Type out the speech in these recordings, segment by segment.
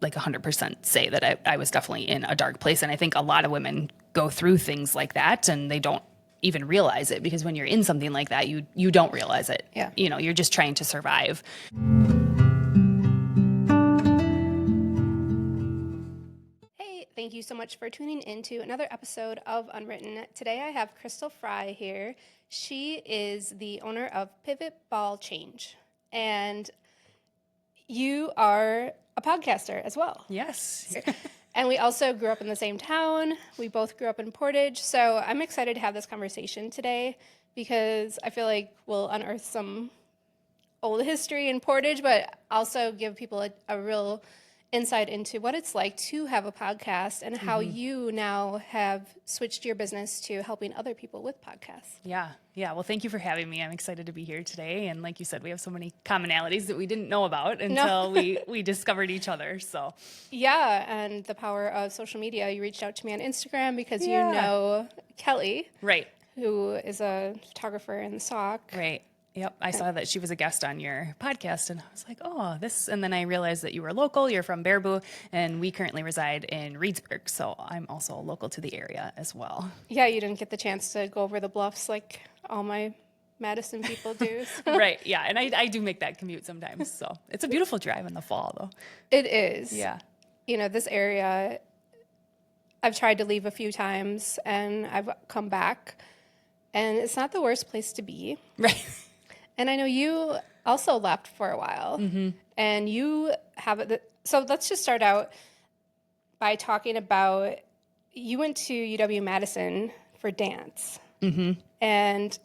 like 100% say that I was definitely in a dark place. And I think a lot of women go through things like that and they don't even realize it, because when you're in something like that, you don't realize it. Yeah. You're just trying to survive. Hey, thank you so much for tuning into another episode of Unwritten. Today I have Krystle Frey here. She is the owner of Pivot Ball Change, and you are a podcaster as well. Yes. And we also grew up in the same town. We both grew up in Portage. So I'm excited to have this conversation today because I feel like we'll unearth some old history in Portage, but also give people a real insight into what it's like to have a podcast and how you now have switched your business to helping other people with podcasts. Yeah. Well, thank you for having me. I'm excited to be here today. And like you said, we have so many commonalities that we didn't know about until we discovered each other. So yeah, and the power of social media. You reached out to me on Instagram because you know Kelly, right. who is a photographer in the SOC. Right. Yep. I saw that she was a guest on your podcast and I was like, oh, this. And then I realized that you were local. You're from Baraboo, and we currently reside in Reedsburg. So I'm also local to the area as well. Yeah, you didn't get the chance to go over the bluffs like all my Madison people do. So. Right. Yeah. And I do make that commute sometimes. So it's a beautiful drive in the fall, though. It is. Yeah. This area, I've tried to leave a few times and I've come back, and it's not the worst place to be. Right. And I know you also left for a while, and you have it. So let's just start out by talking about, you went to UW-Madison for dance. And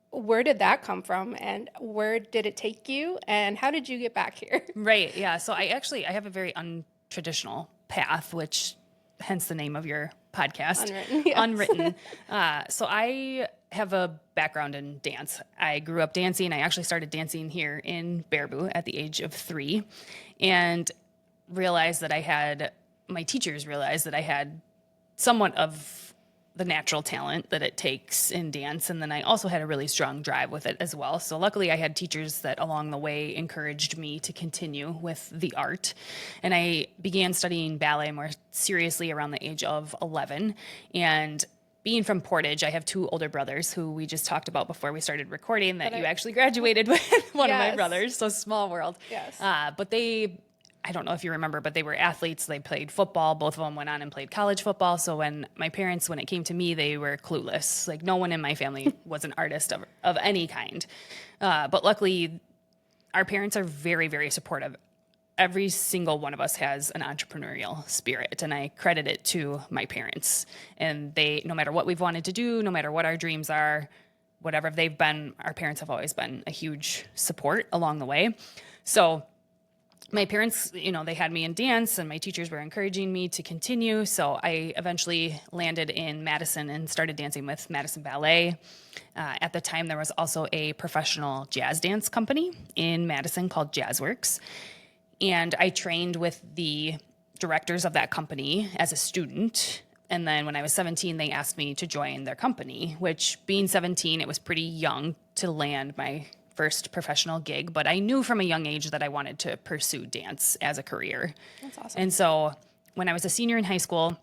where did that come from, and where did it take you, and how did you get back here? Right. Yeah. So I have a very untraditional path, which hence the name of your podcast. Unwritten. Yes. Unwritten. So I have a background in dance. I grew up dancing. I actually started dancing here in Baraboo at the age of 3, and my teachers realized that I had somewhat of the natural talent that it takes in dance. And then I also had a really strong drive with it as well. So luckily I had teachers that along the way encouraged me to continue with the art. And I began studying ballet more seriously around the age of 11. And being from Portage, I have 2 older brothers who we just talked about before we started recording that you actually graduated with one of my brothers. So small world. Yes. But I don't know if you remember, but they were athletes. They played football. Both of them went on and played college football. So when it came to me, they were clueless. Like no one in my family was an artist of any kind. But luckily, our parents are very, very supportive. Every single one of us has an entrepreneurial spirit, and I credit it to my parents. And no matter what we've wanted to do, no matter what our dreams are, whatever they've been, our parents have always been a huge support along the way. So my parents, they had me in dance, and my teachers were encouraging me to continue. So I eventually landed in Madison and started dancing with Madison Ballet. At the time, there was also a professional jazz dance company in Madison called Jazzworks. And I trained with the directors of that company as a student. And then when I was 17, they asked me to join their company, which being 17, it was pretty young to land my first professional gig. But I knew from a young age that I wanted to pursue dance as a career. That's awesome. And so when I was a senior in high school,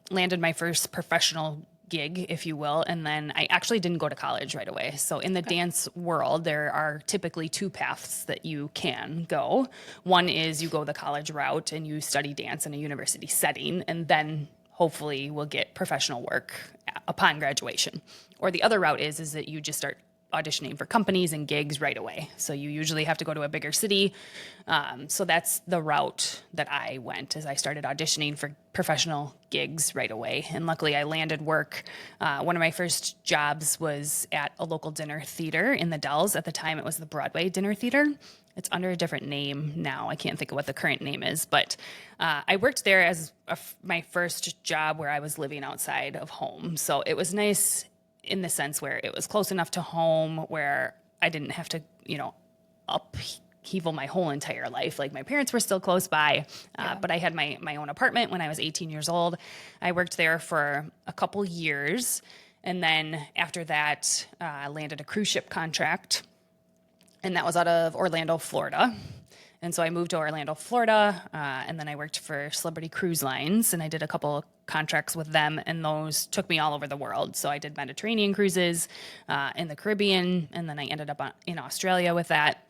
landed my first professional gig, if you will, and then I actually didn't go to college right away. So in the dance world, there are typically 2 paths that you can go. One is you go the college route and you study dance in a university setting, and then hopefully will get professional work upon graduation. Or the other route is that you just start auditioning for companies and gigs right away. So you usually have to go to a bigger city. So that's the route that I went, as I started auditioning for professional gigs right away. And luckily I landed work. One of my first jobs was at a local dinner theater in the Dells. At the time it was the Broadway Dinner Theater. It's under a different name now. I can't think of what the current name is, but I worked there as my first job where I was living outside of home. So it was nice in the sense where it was close enough to home where I didn't have to, upheaval my whole entire life. Like my parents were still close by, but I had my own apartment when I was 18 years old. I worked there for a couple years. And then after that, I landed a cruise ship contract, and that was out of Orlando, Florida. And so I moved to Orlando, Florida, and then I worked for Celebrity Cruise Lines, and I did a couple contracts with them, and those took me all over the world. So I did Mediterranean cruises in the Caribbean, and then I ended up in Australia with that.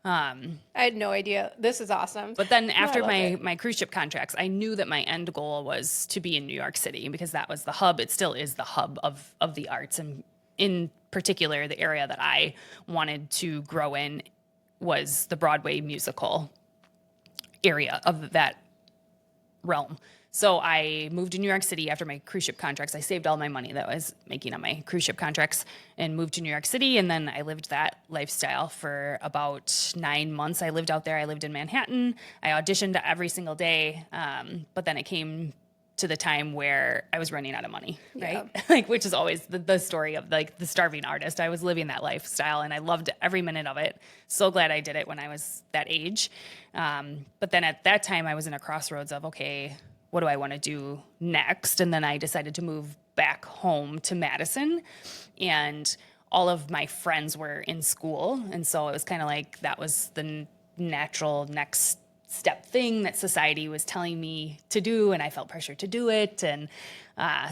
I had no idea. This is awesome. But then No, I after love it. my cruise ship contracts, I knew that my end goal was to be in New York City because that was the hub. It still is the hub of the arts. And in particular, the area that I wanted to grow in was the Broadway musical area of that realm. So I moved to New York City after my cruise ship contracts. I saved all my money that I was making on my cruise ship contracts and moved to New York City. And then I lived that lifestyle for about 9 months. I lived out there. I lived in Manhattan. I auditioned every single day. But then it came to the time where I was running out of money, right? Yeah. Like, which is always the story of like the starving artist. I was living that lifestyle and I loved every minute of it. So glad I did it when I was that age. But then at that time I was in a crossroads of, okay, what do I want to do next? And then I decided to move back home to Madison, and all of my friends were in school. And so it was kind of like that was the natural next step thing that society was telling me to do, and I felt pressure to do it. And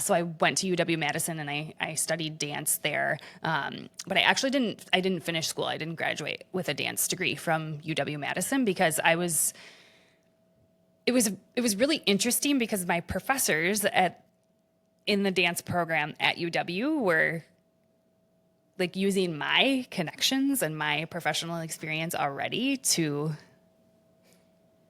so I went to UW-Madison and I studied dance there. But I actually didn't finish school. I didn't graduate with a dance degree from UW-Madison because it was really interesting because my professors in the dance program at UW were like using my connections and my professional experience already to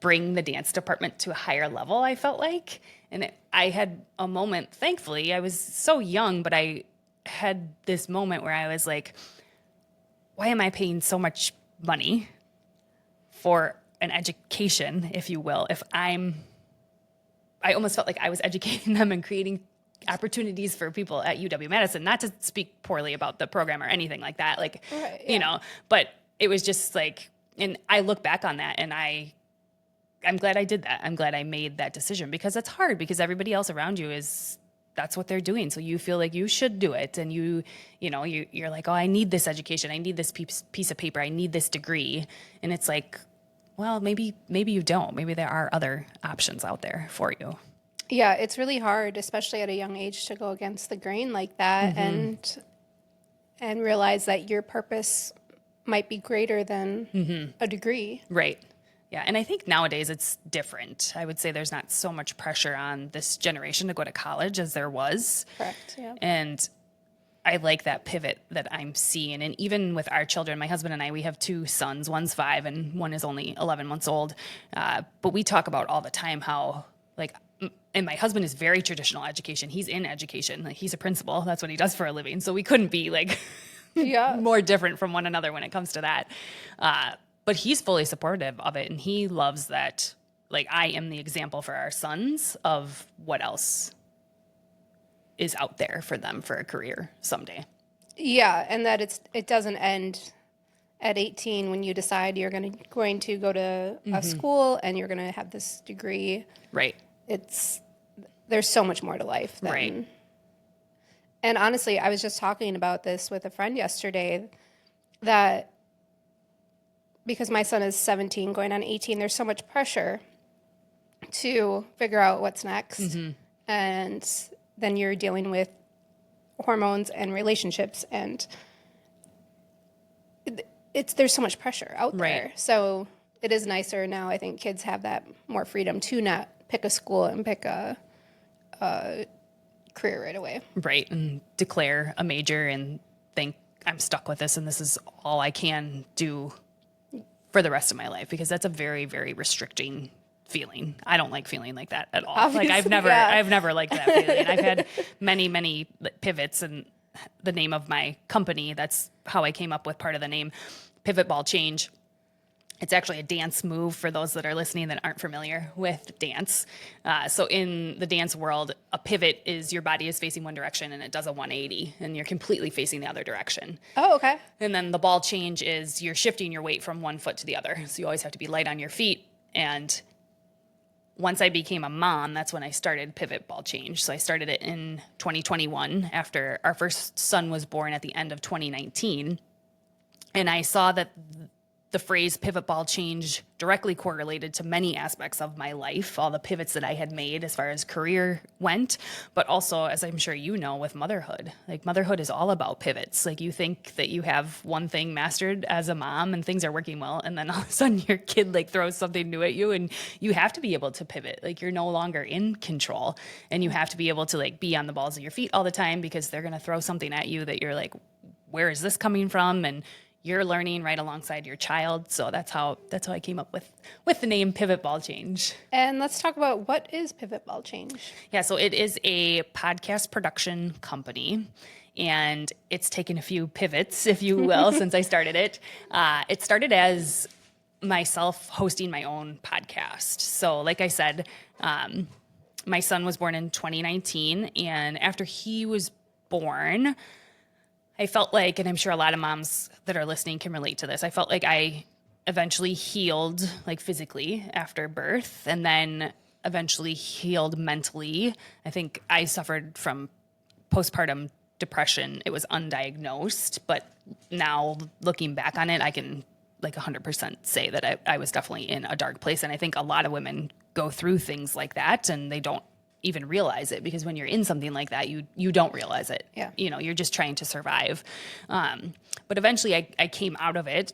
bring the dance department to a higher level, I felt like. And I had a moment, thankfully, I was so young, but I had this moment where I was like, why am I paying so much money for an education, if you will, if I almost felt like I was educating them and creating opportunities for people at UW-Madison, not to speak poorly about the program or anything like that, like, Right, you know, but it was just like, and I look back on that and I'm glad I did that. I'm glad I made that decision because it's hard because everybody else around you that's what they're doing. So you feel like you should do it. And you're like, oh, I need this education. I need this piece of paper. I need this degree. And it's like, well, maybe you don't. Maybe there are other options out there for you. Yeah, it's really hard, especially at a young age, to go against the grain like that and realize that your purpose might be greater than a degree. Right. Yeah. And I think nowadays it's different. I would say there's not so much pressure on this generation to go to college as there was. Correct. Yeah. And I like that pivot that I'm seeing. And even with our children, my husband and I, we have 2 sons. One's 5 and one is only 11 months old. But we talk about all the time how, like, and my husband is very traditional education. He's in education. Like, he's a principal. That's what he does for a living. So we couldn't be like Yeah. more different from one another when it comes to that. But he's fully supportive of it. And he loves that, like, I am the example for our sons of what else is out there for them for a career someday. Yeah, and that it doesn't end at 18 when you decide you're going to go to a school and you're going to have this degree. Right. There's so much more to life than. Right. And honestly, I was just talking about this with a friend yesterday that because my son is 17 going on 18, there's so much pressure to figure out what's next. And then you're dealing with hormones and relationships, and there's so much pressure out there. Right. So it is nicer now. I think kids have that more freedom to not pick a school and pick a career right away. Right. And declare a major and think I'm stuck with this and this is all I can do for the rest of my life, because that's a very, very restricting feeling. I don't like feeling like that at all. Obviously, like I've never liked that feeling. I've had many pivots, and the name of my company, that's how I came up with part of the name, Pivot Ball Change. It's actually a dance move for those that are listening that aren't familiar with dance. So in the dance world, a pivot is your body is facing one direction and it does a 180 and you're completely facing the other direction. Oh, okay. And then the ball change is you're shifting your weight from one foot to the other. So you always have to be light on your feet. And once I became a mom, that's when I started Pivot Ball Change. So I started it in 2021 after our first son was born at the end of 2019. And I saw that the phrase pivot ball change directly correlated to many aspects of my life, all the pivots that I had made as far as career went, but also, as I'm sure you know, with motherhood. Like, motherhood is all about pivots. Like, you think that you have one thing mastered as a mom and things are working well, and then all of a sudden your kid like throws something new at you, and you have to be able to pivot. Like, you're no longer in control, and you have to be able to like be on the balls of your feet all the time, because they're going to throw something at you that you're like, where is this coming from? And you're learning right alongside your child. So that's how I came up with the name Pivot Ball Change. And let's talk about, what is Pivot Ball Change? Yeah, so it is a podcast production company, and it's taken a few pivots, if you will, since I started it. It started as myself hosting my own podcast. So like I said, my son was born in 2019, and after he was born, I felt like, and I'm sure a lot of moms that are listening can relate to this, I felt like I eventually healed, like physically after birth, and then eventually healed mentally. I think I suffered from postpartum depression. It was undiagnosed, but now looking back on it, I can like 100% say that I was definitely in a dark place. And I think a lot of women go through things like that and they don't even realize it, because when you're in something like that, you don't realize it. Yeah. You know, you're just trying to survive. But eventually I came out of it.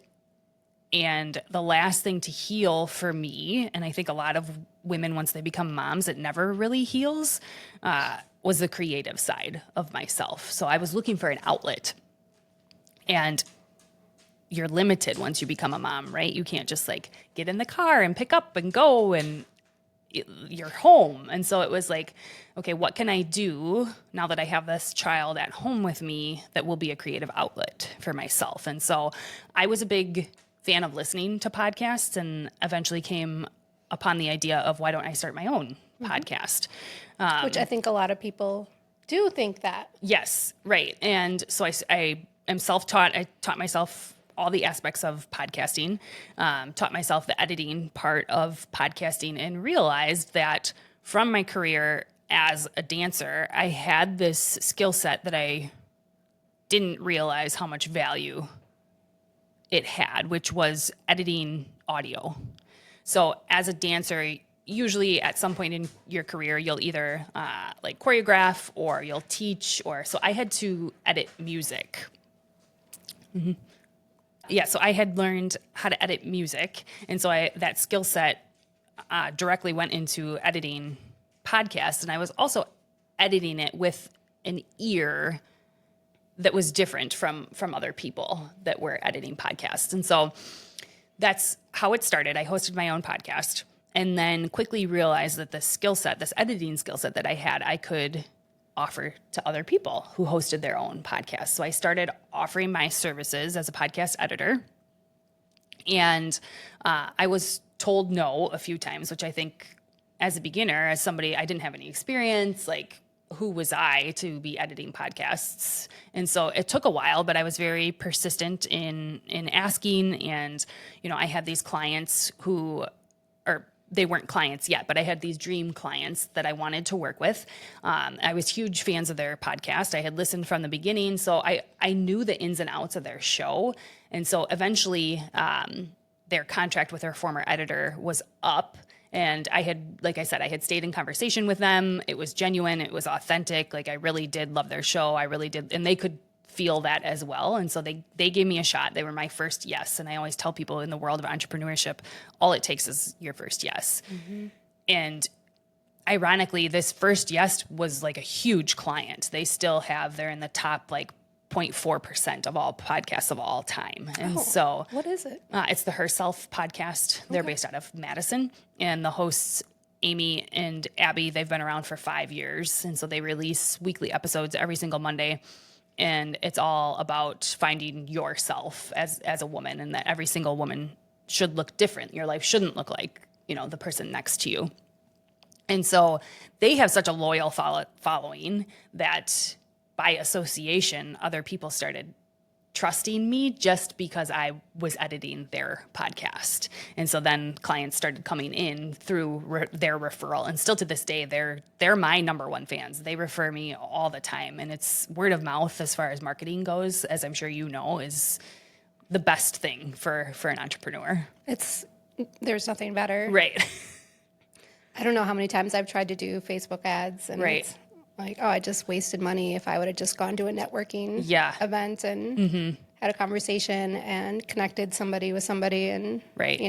And the last thing to heal for me, and I think a lot of women, once they become moms, it never really heals, was the creative side of myself. So I was looking for an outlet. And you're limited once you become a mom, right? You can't just like get in the car and pick up and go, and you're home. And so it was like, okay, what can I do now that I have this child at home with me that will be a creative outlet for myself? And so I was a big fan of listening to podcasts, and eventually came upon the idea of, why don't I start my own podcast? Which I think a lot of people do think that. Yes, right. And so I am self-taught. I taught myself all the aspects of podcasting, taught myself the editing part of podcasting, and realized that from my career as a dancer, I had this skill set that I didn't realize how much value it had, which was editing audio. So as a dancer, usually at some point in your career, you'll either like choreograph or you'll teach, or so I had to edit music. Mm-hmm. Yeah, so I had learned how to edit music, and so that skill set directly went into editing podcasts, and I was also editing it with an ear that was different from other people that were editing podcasts. And so that's how it started. I hosted my own podcast, and then quickly realized that this skill set, this editing skill set that I had, I could offer to other people who hosted their own podcasts. So I started offering my services as a podcast editor. And I was told no a few times, which I think as a beginner, as somebody, I didn't have any experience, like who was I to be editing podcasts? And so it took a while, but I was very persistent in asking. And, you know, I had these clients who are, they weren't clients yet, but I had these dream clients that I wanted to work with. I was huge fans of their podcast. I had listened from the beginning, so I knew the ins and outs of their show. And so eventually their contract with their former editor was up. And I had, like I said, I had stayed in conversation with them. It was genuine. It was authentic. Like, I really did love their show. I really did. And they could feel that as well. And so they gave me a shot. They were my first yes. And I always tell people, in the world of entrepreneurship, all it takes is your first yes. Mm-hmm. And ironically, this first yes was like a huge client. They still have, they're in the top like 0.4% of all podcasts of all time. And so what is it? It's the Herself podcast. They're based out of Madison, and the hosts, Amy and Abby, they've been around for 5 years. And so they release weekly episodes every single Monday. And it's all about finding yourself as a woman, and that every single woman should look different. Your life shouldn't look like, you know, the person next to you. And so they have such a loyal following that by association, other people started trusting me just because I was editing their podcast. And so then clients started coming in through their referral. And still to this day, they're my number one fans. They refer me all the time. And it's word of mouth as far as marketing goes, as I'm sure you know, is the best thing for an entrepreneur. There's nothing better. Right. I don't know how many times I've tried to do Facebook ads and Right. it's like, oh, I just wasted money if I would have just gone to a networking event and had a conversation and connected somebody with somebody and, Right.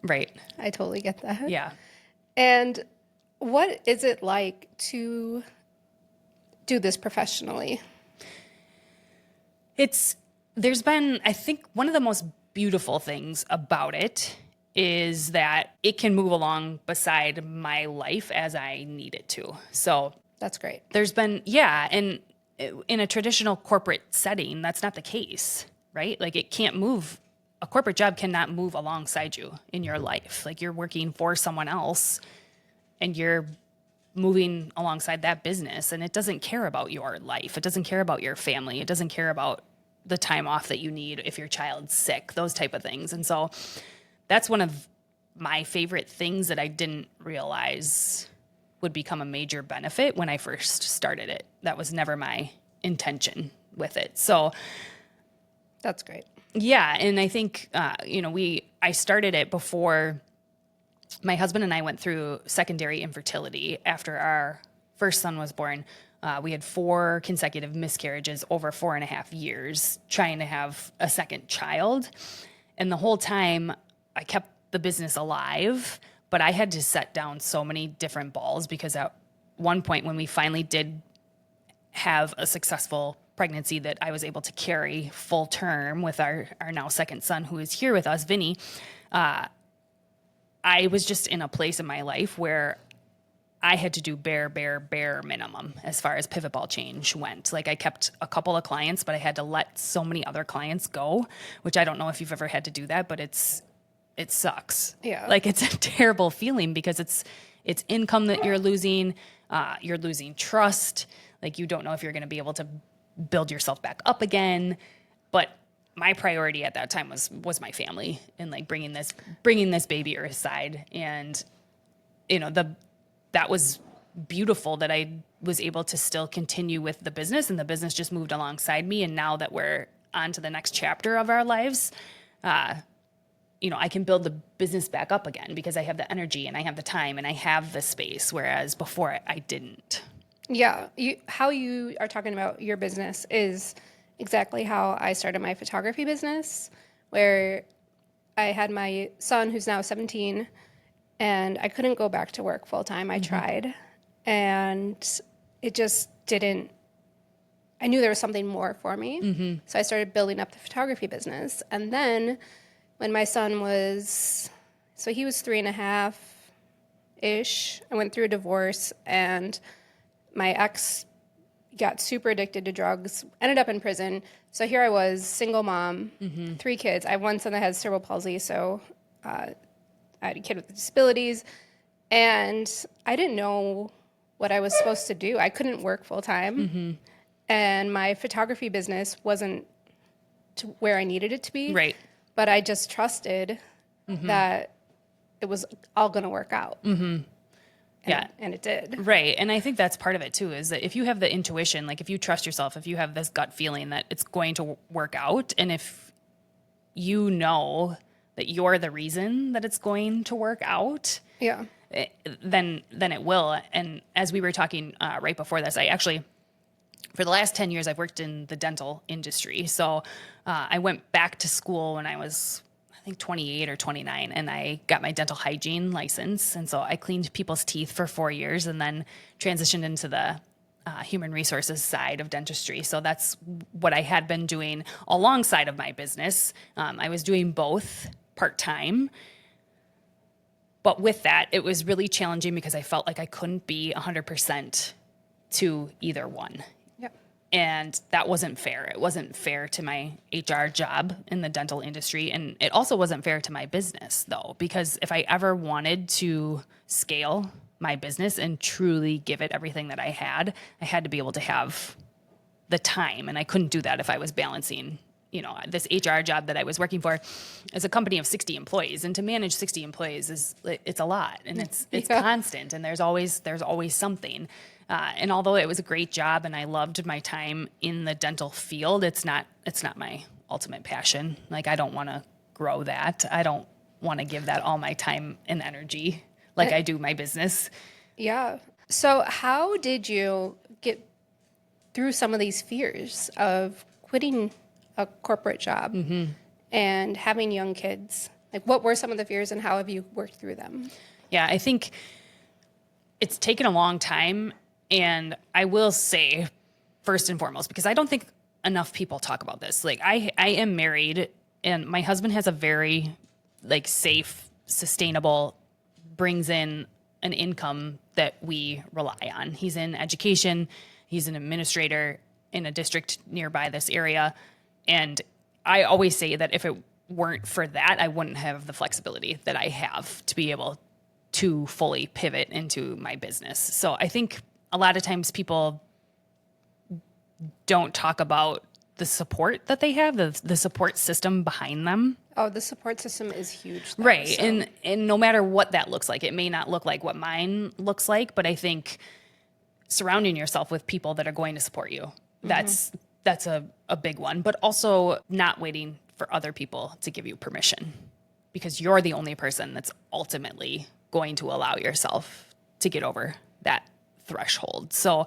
Right. I totally get that. Yeah. And what is it like to do this professionally? There's been, I think, one of the most beautiful things about it is that it can move along beside my life as I need it to. So That's great. there's been, and in a traditional corporate setting, that's not the case, right? Like it can't move. A corporate job cannot move alongside you in your life. Like you're working for someone else and you're moving alongside that business, and it doesn't care about your life. It doesn't care about your family. It doesn't care about the time off that you need if your child's sick, those type of things. And so that's one of my favorite things that I didn't realize would become a major benefit when I first started it. That was never my intention with it. So That's great. yeah, and I think I started it before my husband and I went through secondary infertility after our first son was born. We had 4 consecutive miscarriages over 4.5 years trying to have a second child. And the whole time I kept the business alive, but I had to set down so many different balls because at one point when we finally did have a successful pregnancy that I was able to carry full term with our now second son who is here with us, Vinny, I was just in a place in my life where I had to do bare minimum as far as pivot ball change went. Like I kept a couple of clients, but I had to let so many other clients go, which I don't know if you've ever had to do that, but it sucks. Yeah. Like it's a terrible feeling because it's income that you're losing trust. Like you don't know if you're going to be able to build yourself back up again. But my priority at that time was my family and like bringing this baby aside. And that was beautiful that I was able to still continue with the business, and the business just moved alongside me. And now that we're on to the next chapter of our lives, I can build the business back up again because I have the energy and I have the time and I have the space. Whereas before I didn't. Yeah. How you are talking about your business is exactly how I started my photography business, where I had my son who's now 17 and I couldn't go back to work full time. I tried and it just didn't. I knew there was something more for me. So I started building up the photography business. And then when my son he was 3.5-ish, I went through a divorce and my ex got super addicted to drugs, ended up in prison. So here I was, single mom, 3 kids. I have one son that has cerebral palsy, so I had a kid with disabilities. And I didn't know what I was supposed to do. I couldn't work full time. And my photography business wasn't to where I needed it to be. Right. But I just trusted that it was all going to work out. Yeah. And it did. Right. And I think that's part of it too, is that if you have the intuition, like if you trust yourself, if you have this gut feeling that it's going to work out, and if you know that you're the reason that it's going to work out, Yeah. then it will. And as we were talking right before this, I actually, for the last 10 years, I've worked in the dental industry. So I went back to school when I was, I think 28 or 29, and I got my dental hygiene license. And so I cleaned people's teeth for 4 years and then transitioned into the human resources side of dentistry. So that's what I had been doing alongside of my business. I was doing both part-time. But with that, it was really challenging because I felt like I couldn't be 100% to either one. And that wasn't fair. It wasn't fair to my HR job in the dental industry. And it also wasn't fair to my business, though, because if I ever wanted to scale my business and truly give it everything that I had to be able to have the time. And I couldn't do that if I was balancing, this HR job that I was working for is a company of 60 employees. And to manage 60 employees it's a lot, and it's constant, and there's always something. And although it was a great job and I loved my time in the dental field, it's not my ultimate passion. Like, I don't want to grow that. I don't want to give that all my time and energy like I do my business. Yeah. So how did you get through some of these fears of quitting a corporate job and having young kids? Like, what were some of the fears and how have you worked through them? Yeah, I think it's taken a long time. And I will say, first and foremost, because I don't think enough people talk about this. Like, I am married, and my husband has a very, like, safe, sustainable, brings in an income that we rely on. He's in education. He's an administrator in a district nearby this area. And I always say that if it weren't for that, I wouldn't have the flexibility that I have to be able to fully pivot into my business. So I think a lot of times people don't talk about the support that they have, the support system behind them. Oh, the support system is huge. Though, Right. so. And no matter what that looks like, it may not look like what mine looks like, but I think surrounding yourself with people that are going to support you, that's a big one. But also not waiting for other people to give you permission, because you're the only person that's ultimately going to allow yourself to get over that threshold. So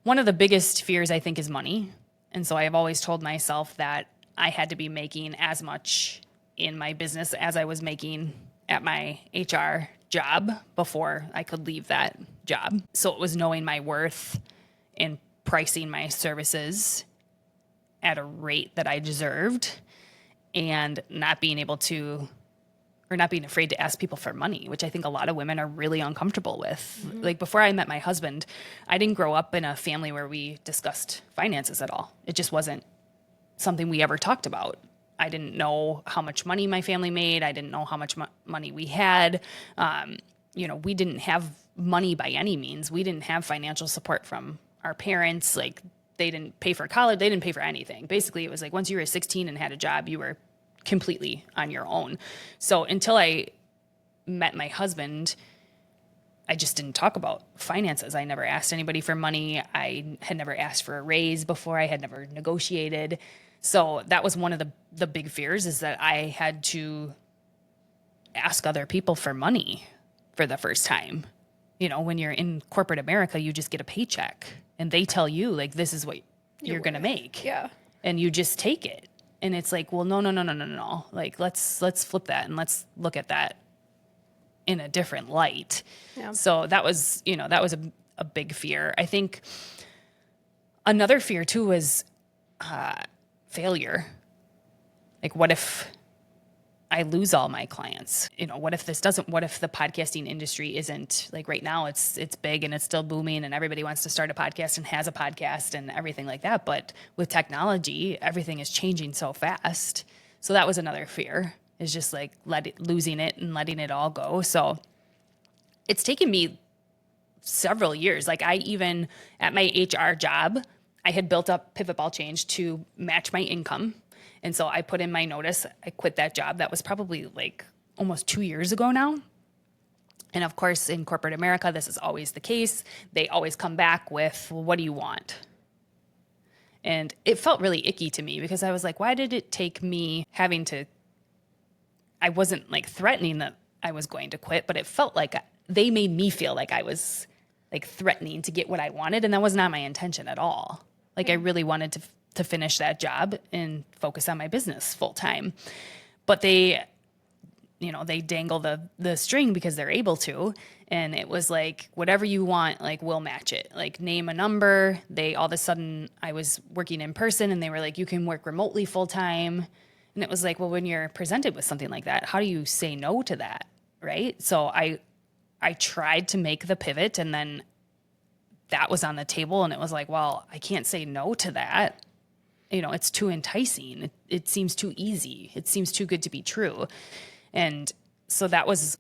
one of the biggest fears, I think, is money. And so I have always told myself that I had to be making as much in my business as I was making at my HR job before I could leave that job. So it was knowing my worth and pricing my services at a rate that I deserved, and not being able to, or not being afraid to ask people for money, which I think a lot of women are really uncomfortable with. Like, before I met my husband, I didn't grow up in a family where we discussed finances at all. It just wasn't something we ever talked about. I didn't know how much money my family made. I didn't know how much money we had. We didn't have money by any means. We didn't have financial support from our parents. Like, they didn't pay for college. They didn't pay for anything. Basically, it was like once you were 16 and had a job, you were completely on your own. So until I met my husband, I just didn't talk about finances. I never asked anybody for money. I had never asked for a raise before. I had never negotiated. So that was one of the big fears, is that I had to ask other people for money for the first time. When you're in corporate America, you just get a paycheck and they tell you, like, this is what you're going to make. Yeah. And you just take it. And it's like, well, no. Like, let's flip that and let's look at that in a different light. Yeah. So that was a big fear. I think another fear too was failure. Like, what if I lose all my clients? What if the podcasting industry isn't, like, right now it's big and it's still booming and everybody wants to start a podcast and has a podcast and everything like that. But with technology, everything is changing so fast. So that was another fear, is just like losing it and letting it all go. So it's taken me several years. Like, I even at my HR job, I had built up Pivot Ball Change to match my income. And so I put in my notice. I quit that job. That was probably like almost 2 years ago now. And of course, in corporate America, this is always the case. They always come back with, well, what do you want? And it felt really icky to me, because I was like, why did it take me having to, I wasn't like threatening that I was going to quit, but it felt like they made me feel like I was like threatening to get what I wanted. And that was not my intention at all. Like, I really wanted to finish that job and focus on my business full time. But they dangle the string because they're able to. And it was like, whatever you want, like, we'll match it. Like, name a number. All of a sudden, I was working in person and they were like, you can work remotely full time. And it was like, well, when you're presented with something like that, how do you say no to that? Right? So I tried to make the pivot, and then that was on the table. And it was like, well, I can't say no to that. It's too enticing. It seems too easy. It seems too good to be true. And so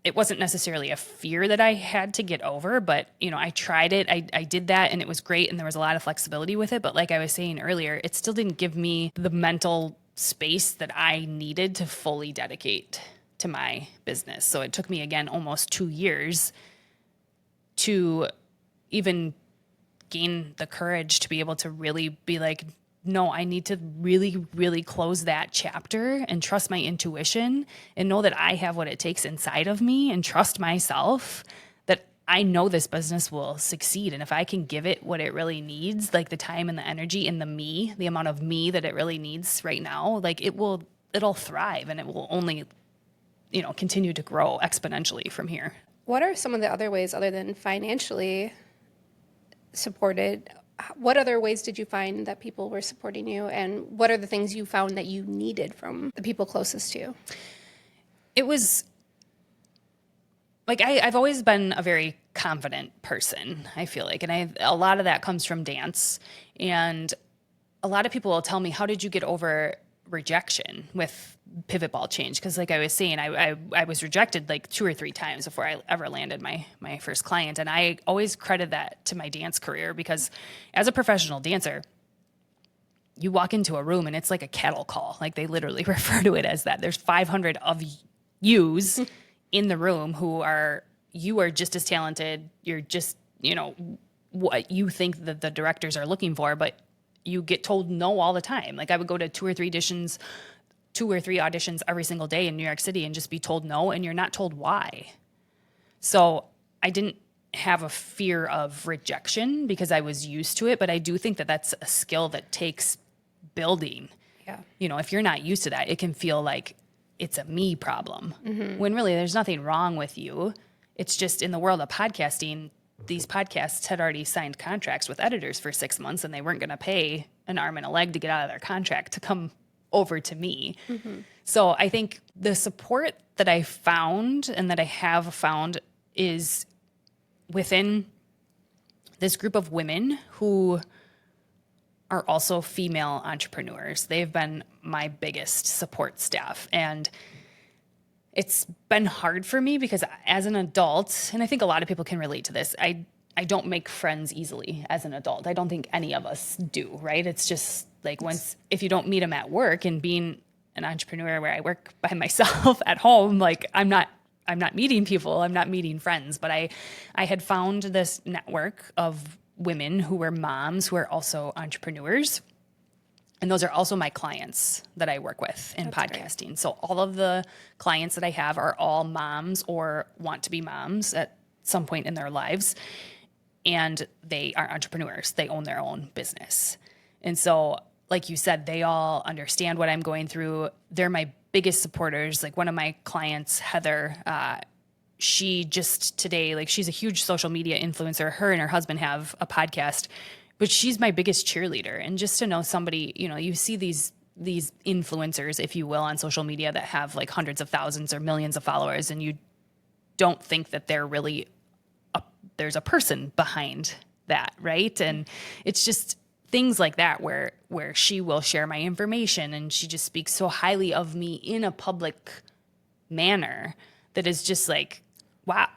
it wasn't necessarily a fear that I had to get over, but, I tried it. I did that, and it was great. And there was a lot of flexibility with it. But like I was saying earlier, it still didn't give me the mental space that I needed to fully dedicate to my business. So it took me, again, almost 2 years to even gain the courage to be able to really be like, no, I need to really, really close that chapter and trust my intuition and know that I have what it takes inside of me and trust myself that I know this business will succeed. And if I can give it what it really needs, like the time and the energy and the amount of me that it really needs right now, like it'll thrive and it will only, continue to grow exponentially from here. What are some of the other ways other than financially supported? What other ways did you find that people were supporting you, and what are the things you found that you needed from the people closest to you? It was like I've always been a very confident person, I feel like, and a lot of that comes from dance. And a lot of people will tell me, "How did you get over rejection with pivot ball change?" Because, like I was saying, I was rejected like 2 or 3 times before I ever landed my first client, and I always credit that to my dance career because, as a professional dancer, you walk into a room and it's like a cattle call. Like they literally refer to it as that. There's 500 of yous in the room you are just as talented. You're just, what you think that the directors are looking for, but you get told no all the time. Like I would go to 2 or 3 auditions every single day in New York City and just be told no, and you're not told why. So I didn't have a fear of rejection because I was used to it, but I do think that that's a skill that takes building. Yeah. If you're not used to that, it can feel like it's a me problem, when really there's nothing wrong with you. It's just in the world of podcasting, these podcasts had already signed contracts with editors for 6 months, and they weren't going to pay an arm and a leg to get out of their contract to come over to me. So I think the support that I found and that I have found is within this group of women who are also female entrepreneurs. They've been my biggest support staff. And it's been hard for me because as an adult, and I think a lot of people can relate to this, I don't make friends easily as an adult. I don't think any of us do, right? It's just like if you don't meet them at work, and being an entrepreneur where I work by myself at home, like I'm not meeting people, I'm not meeting friends, but I had found this network of women who were moms who are also entrepreneurs. And those are also my clients that I work with in podcasting. Great. So all of the clients that I have are all moms or want to be moms at some point in their lives. And they are entrepreneurs. They own their own business. And so, like you said, they all understand what I'm going through. They're my biggest supporters. Like one of my clients, Heather, she just today, like she's a huge social media influencer. Her and her husband have a podcast, but she's my biggest cheerleader. And just to know somebody, you see these influencers, if you will, on social media that have like hundreds of thousands or millions of followers, and you don't think that they're really there's a person behind that, right? And it's just things like that where she will share my information, and she just speaks so highly of me in a public manner that is just like, wow,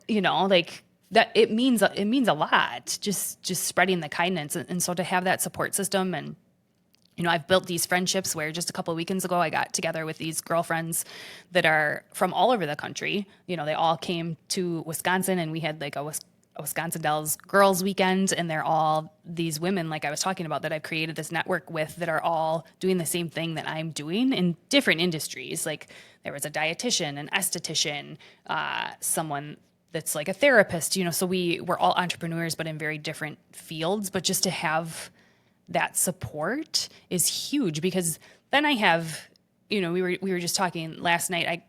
like that it means a lot, just spreading the kindness. And so to have that support system, and I've built these friendships where just a couple of weekends ago I got together with these girlfriends that are from all over the country. They all came to Wisconsin, and we had like a Wisconsin Dells girls weekend, and they're all these women like I was talking about that I've created this network with that are all doing the same thing that I'm doing in different industries. Like there was a dietitian, an esthetician, someone that's like a therapist, so we're all entrepreneurs, but in very different fields. But just to have that support is huge, because then I have, we were just talking last night. I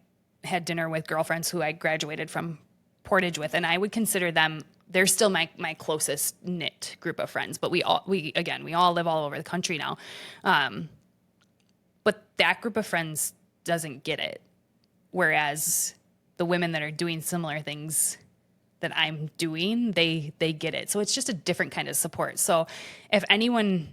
had dinner with girlfriends who I graduated from Portage with, and I would consider them, they're still my closest knit group of friends, but we all live all over the country now. But that group of friends doesn't get it. Whereas the women that are doing similar things that I'm doing, they get it. So it's just a different kind of support. So if anyone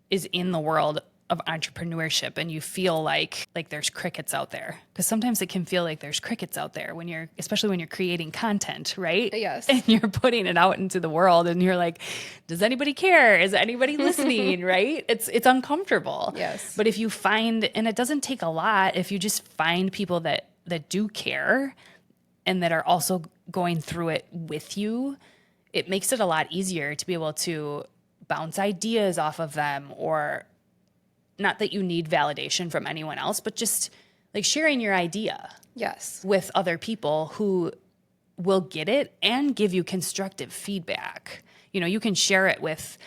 is in the world of entrepreneurship and you feel like there's crickets out there, because sometimes it can feel like there's crickets out there especially when you're creating content, right? Yes. And you're putting it out into the world, and you're like, does anybody care? Is anybody listening? Right? It's uncomfortable. Yes. But if you find, and it doesn't take a lot, if you just find people that do care and that are also going through it with you, it makes it a lot easier to be able to bounce ideas off of them, or not that you need validation from anyone else, but just like sharing your idea Yes. with other people who will get it and give you constructive feedback. You know, you can share it with,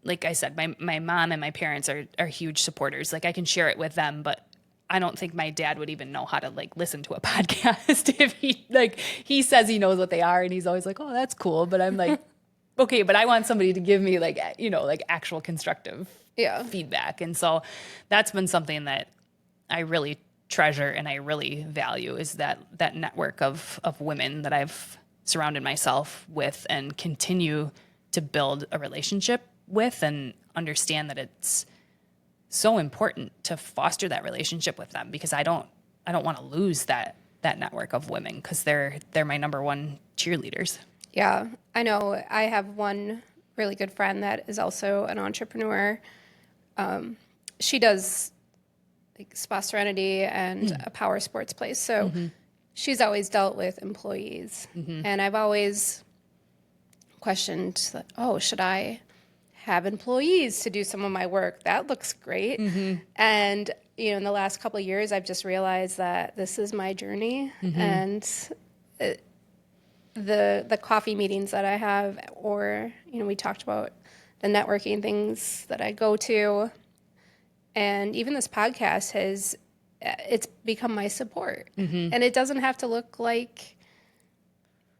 like I said, my mom and my parents are huge supporters. Like I can share it with them, but I don't think my dad would even know how to like listen to a podcast if he says he knows what they are and he's always like, oh, that's cool. But I'm like, okay, but I want somebody to give me like, you know, like actual constructive feedback. And so that's been something that I really treasure and I really value, is that network of women that I've surrounded myself with and continue to build a relationship with, and understand that it's so important to foster that relationship with them, because I don't want to lose that network of women, because they're my number one cheerleaders. Yeah, I know. I have one really good friend that is also an entrepreneur. She does like Spa Serenity and a power sports place. So she's always dealt with employees. And I've always questioned, oh, should I have employees to do some of my work? That looks great. And, you know, in the last couple of years, I've just realized that this is my journey. And the coffee meetings that I have, or, you know, we talked about the networking things that I go to. And even this podcast it's become my support. And it doesn't have to look like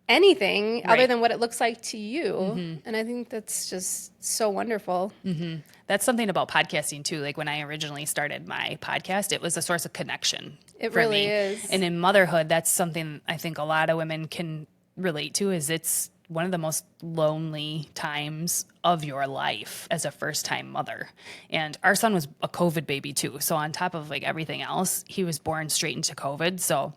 anything other than what it looks like to you. And I think that's just so wonderful. That's something about podcasting too. Like when I originally started my podcast, it was a source of connection. It for really me. is. And in motherhood, that's something I think a lot of women can relate to, is it's one of the most lonely times of your life as a first-time mother. And our son was a COVID baby too. So on top of like everything else, he was born straight into COVID. So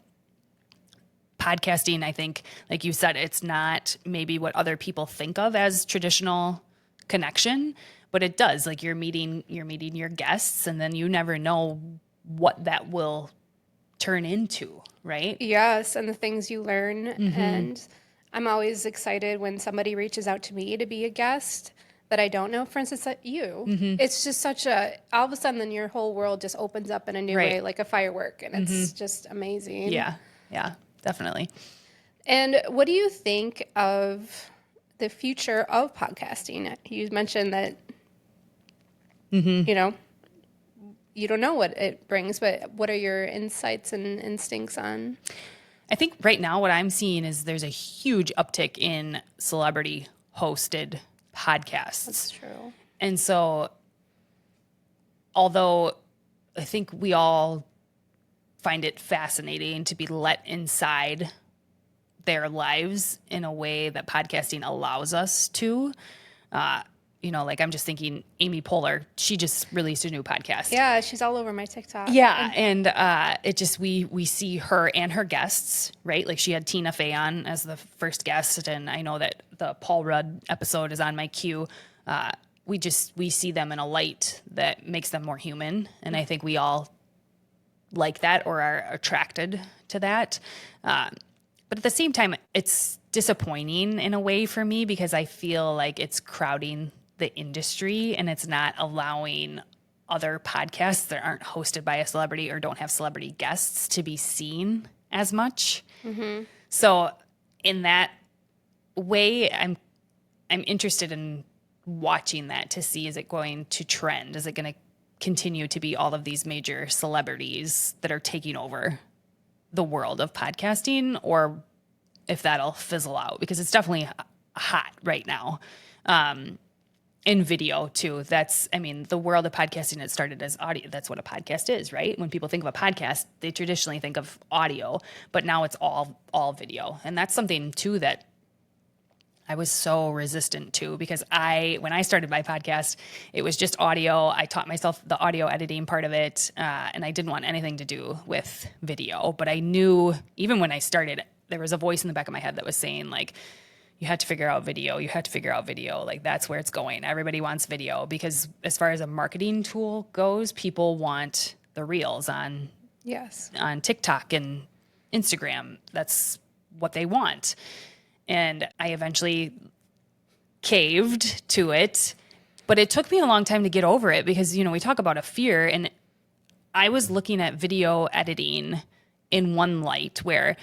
podcasting, I think, like you said, it's not maybe what other people think of as traditional connection, but it does. Like you're meeting your guests, and then you never know what that will turn into, right? Yes, and the things you learn. And I'm always excited when somebody reaches out to me to be a guest that I don't know. For instance, you. It's just such all of a sudden, then your whole world just opens up in a new way, like a firework, and it's just amazing. Yeah, definitely. And what do you think of the future of podcasting? You mentioned that, you know, you don't know what it brings, but what are your insights and instincts on? I think right now what I'm seeing is there's a huge uptick in celebrity hosted podcasts. That's true. And so, although I think we all find it fascinating to be let inside their lives in a way that podcasting allows us to, you know, like I'm just thinking Amy Poehler, she just released a new podcast. Yeah, she's all over my TikTok. Yeah, and it just we see her and her guests, right? Like she had Tina Fey on as the first guest, and I know that the Paul Rudd episode is on my queue. We see them in a light that makes them more human, and I think we all like that or are attracted to that. But at the same time, it's disappointing in a way for me, because I feel like it's crowding the industry and it's not allowing other podcasts that aren't hosted by a celebrity or don't have celebrity guests to be seen as much. So in that way, I'm interested in watching that to see, is it going to trend? Is it going to continue to be all of these major celebrities that are taking over the world of podcasting, or if that'll fizzle out? Because it's definitely hot right now. In video too. The world of podcasting, it started as audio. That's what a podcast is, right? When people think of a podcast, they traditionally think of audio, but now it's all video. And that's something too that I was so resistant to, because when I started my podcast, it was just audio. I taught myself the audio editing part of it, and I didn't want anything to do with video. But I knew, even when I started, there was a voice in the back of my head that was saying, like, you have to figure out video. You have to figure out video. Like, that's where it's going. Everybody wants video, because as far as a marketing tool goes, people want the reels on TikTok and Instagram. That's what they want. And I eventually caved to it But it took me a long time to get over it because, we talk about a fear, and I was looking at video editing in one light where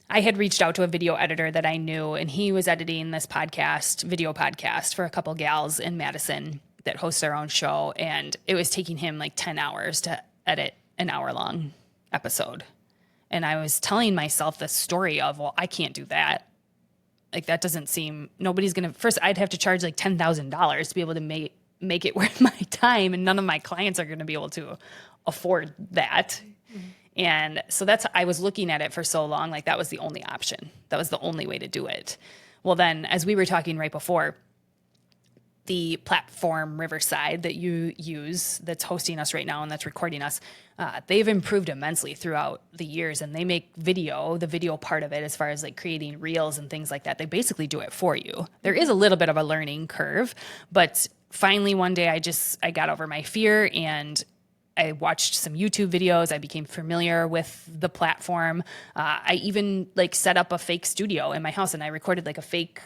I had reached out to a video editor that I knew, and he was editing this video podcast for a couple gals in Madison that host their own show. And it was taking him like 10 hours to edit an hour-long episode. And I was telling myself the story of, well, I can't do that. Like, that doesn't seem, nobody's going to, first I'd have to charge like $10,000 to be able to make it worth my time. And none of my clients are going to be able to afford that. Mm-hmm. And so I was looking at it for so long, like that was the only option. That was the only way to do it. Well, then as we were talking right before, the platform Riverside that you use that's hosting us right now and that's recording us, they've improved immensely throughout the years, and they make the video part of it as far as like creating reels and things like that. They basically do it for you. There is a little bit of a learning curve, but finally one day I got over my fear and I watched some YouTube videos. I became familiar with the platform. I even like set up a fake studio in my house, and I recorded like a fake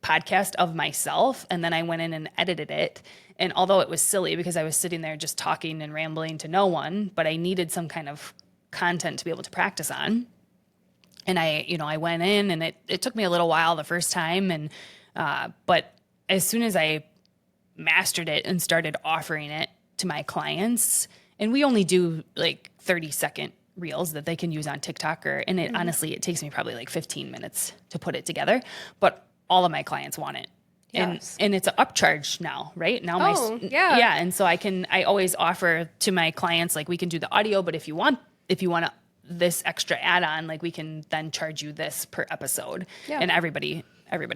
podcast of myself, and then I went in and edited it. And although it was silly because I was sitting there just talking and rambling to no one, but I needed some kind of content to be able to practice on. And I went in, and it took me a little while the first time, and but as soon as I mastered it and started offering it to my clients, and we only do like 30-second reels that they can use on TikTok, and it honestly, it takes me probably like 15 minutes to put it together, but all of my clients want it. Yes. And it's an upcharge now, right? Now yeah. And so I always offer to my clients, like, we can do the audio, but if you want this extra add-on, like, we can then charge you this per episode. Yeah. And everybody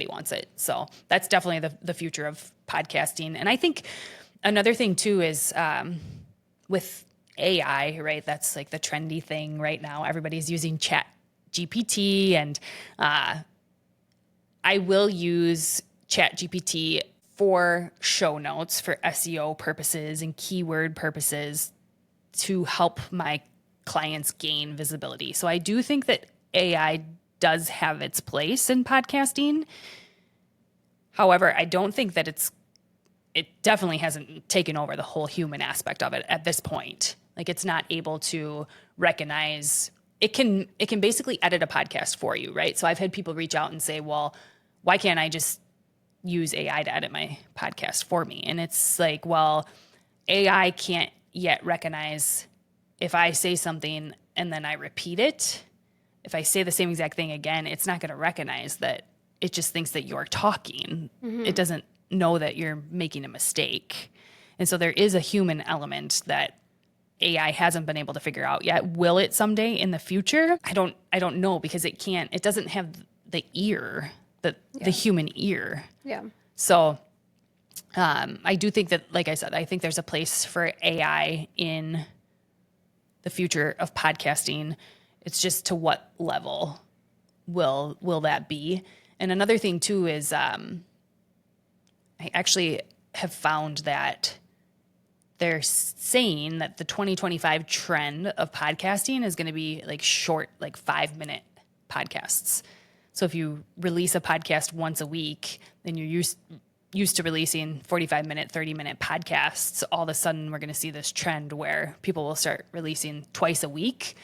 wants it. So that's definitely the future of podcasting. And I think another thing too is with AI, right? That's like the trendy thing right now. Everybody's using Chat GPT, and I will use Chat GPT for show notes, for SEO purposes and keyword purposes, to help my clients gain visibility. So I do think that AI does have its place in podcasting. However, I don't think that it definitely hasn't taken over the whole human aspect of it at this point. Like, it's not able to recognize, it can basically edit a podcast for you, right? So I've had people reach out and say, well, why can't I just use AI to edit my podcast for me? And it's like, well, AI can't yet recognize if I say something and then I repeat it. If I say the same exact thing again, it's not going to recognize that. It just thinks that you're talking. Mm-hmm. It doesn't know that you're making a mistake. And so there is a human element that AI hasn't been able to figure out yet. Will it someday in the future? I don't know, because it doesn't have the ear, the human ear. Yeah. So I do think that, like I said, I think there's a place for AI in the future of podcasting. It's just to what level will that be? And another thing too is I actually have found that they're saying that the 2025 trend of podcasting is going to be like short, like 5-minute podcasts. So if you release a podcast once a week, then you're used to releasing 45-minute, 30-minute podcasts. All of a sudden, we're going to see this trend where people will start releasing twice a week,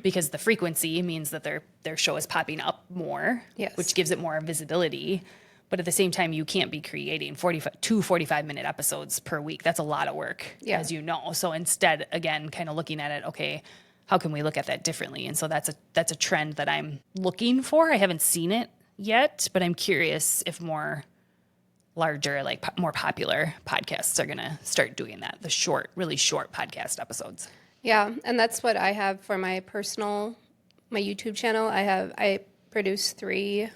because the frequency means that their show is popping up more, which gives it more visibility. But at the same time, you can't be creating 45-minute episodes per week. That's a lot of work, as you know. So instead, again, kind of looking at it, okay, how can we look at that differently? And so that's a trend that I'm looking for. I haven't seen it yet, but I'm curious if more larger, like more popular podcasts are going to start doing that, the short, really short podcast episodes. Yeah, and that's what I have for my YouTube channel. I produce 3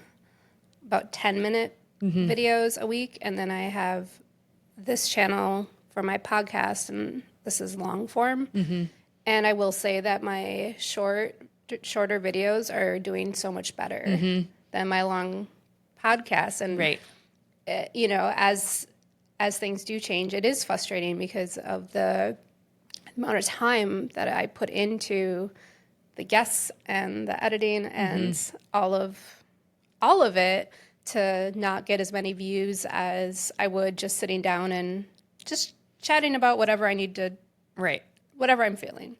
about 10-minute videos a week, and then I have this channel for my podcast, and this is long form. And I will say that my shorter videos are doing so much better than my long podcasts. And as things do change, it is frustrating because of the amount of time that I put into the guests and the editing and all of it, to not get as many views as I would just sitting down and just chatting about whatever I need to, Right. whatever I'm feeling.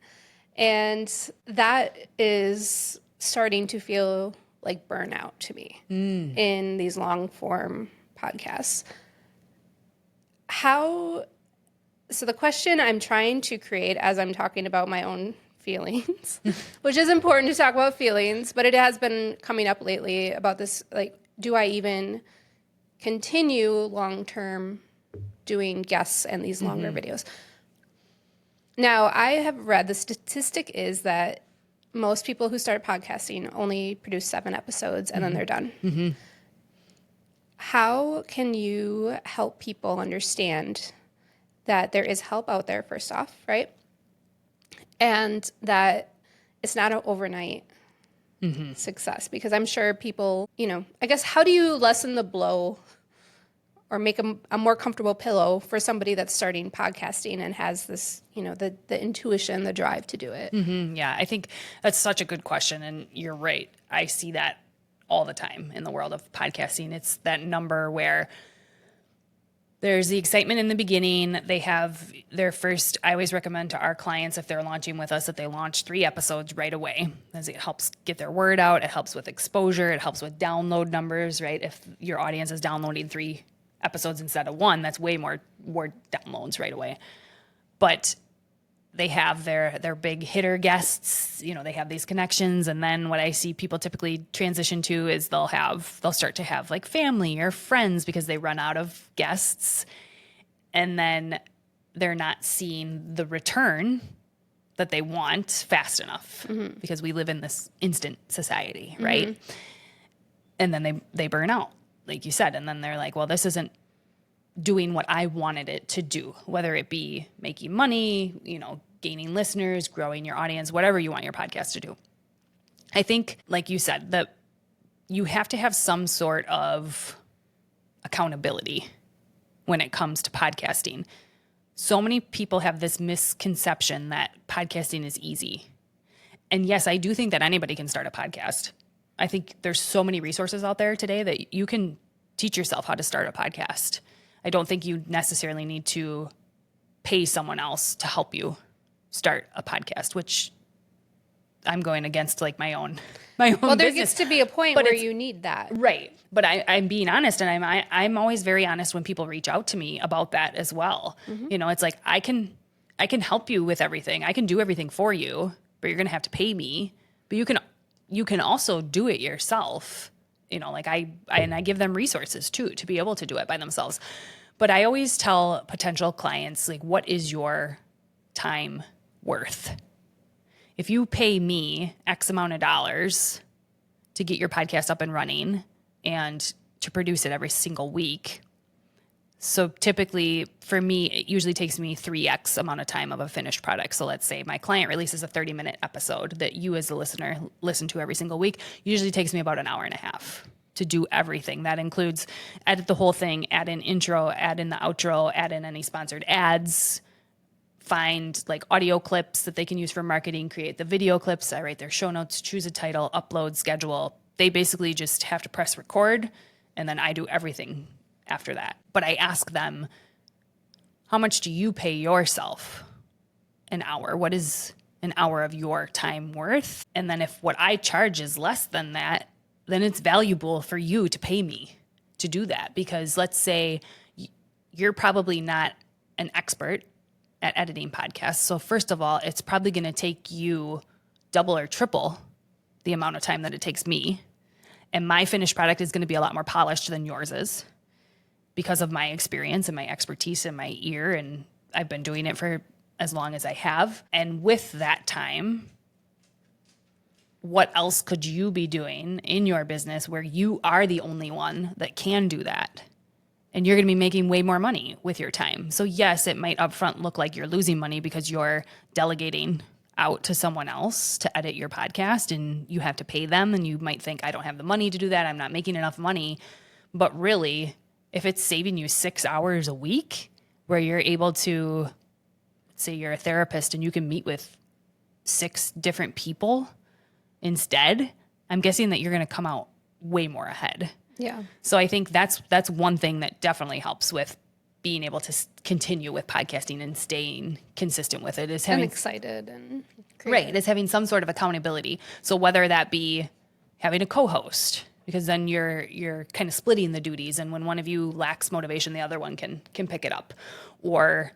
And that is starting to feel like burnout to me in these long form podcasts. So the question I'm trying to create as I'm talking about my own feelings, which is important to talk about feelings, but it has been coming up lately about this, like, do I even continue long-term doing guests and these longer videos? Now, I have read the statistic is that most people who start podcasting only produce 7 episodes and then they're done. How can you help people understand that there is help out there, first off, right? And that it's not an overnight success, because I'm sure people, I guess, how do you lessen the blow or make a more comfortable pillow for somebody that's starting podcasting and has this, the intuition, the drive to do it? Yeah, I think that's such a good question. And you're right. I see that all the time in the world of podcasting. It's that number where there's the excitement in the beginning. They have their first, I always recommend to our clients, if they're launching with us, that they launch 3 episodes right away, as it helps get their word out. It helps with exposure. It helps with download numbers, right? If your audience is downloading 3 episodes instead of 1, that's way more downloads right away. But they have their big hitter guests, they have these connections. And then what I see people typically transition to is they'll start to have like family or friends because they run out of guests. And then they're not seeing the return that they want fast enough because we live in this instant society, right? And then they burn out, like you said. And then they're like, well, this isn't doing what I wanted it to do, whether it be making money, gaining listeners, growing your audience, whatever you want your podcast to do. I think, like you said, that you have to have some sort of accountability when it comes to podcasting. So many people have this misconception that podcasting is easy. And yes, I do think that anybody can start a podcast. I think there's so many resources out there today that you can teach yourself how to start a podcast. I don't think you necessarily need to pay someone else to help you start a podcast, which I'm going against like my own well, there business. gets to be a point where you need that. Right. But I'm being honest, and I'm always very honest when people reach out to me about that as well. It's like, I can help you with everything. I can do everything for you, but you're going to have to pay me. But you can also do it yourself. I give them resources too, to be able to do it by themselves. But I always tell potential clients, like, what is your time worth? If you pay me X amount of dollars to get your podcast up and running and to produce it every single week, so typically for me, it usually takes me 3x amount of time of a finished product. So let's say my client releases a 30-minute episode that you as the listener listen to every single week. Usually takes me about an hour and a half to do everything. That includes edit the whole thing, add in intro, add in the outro, add in any sponsored ads, find like audio clips that they can use for marketing, create the video clips. I write their show notes, choose a title, upload, schedule. They basically just have to press record, and then I do everything after that. But I ask them, how much do you pay yourself an hour? What is an hour of your time worth? And then if what I charge is less than that, then it's valuable for you to pay me to do that. Because let's say you're probably not an expert at editing podcasts. So first of all, it's probably going to take you double or triple the amount of time that it takes me. And my finished product is going to be a lot more polished than yours is because of my experience and my expertise and my ear. And I've been doing it for as long as I have. And with that time, what else could you be doing in your business where you are the only one that can do that? And you're going to be making way more money with your time. So yes, it might upfront look like you're losing money because you're delegating out to someone else to edit your podcast and you have to pay them. And you might think, I don't have the money to do that. I'm not making enough money. But really, if it's saving you 6 hours a week where you're able to, say you're a therapist and you can meet with 6 different people instead, I'm guessing that you're going to come out way more ahead. Yeah. So I think that's one thing that definitely helps with being able to continue with podcasting and staying consistent with it is And having excited and right, is having some sort of accountability. So whether that be having a co-host, because then you're kind of splitting the duties, and when one of you lacks motivation, the other one can pick it up, or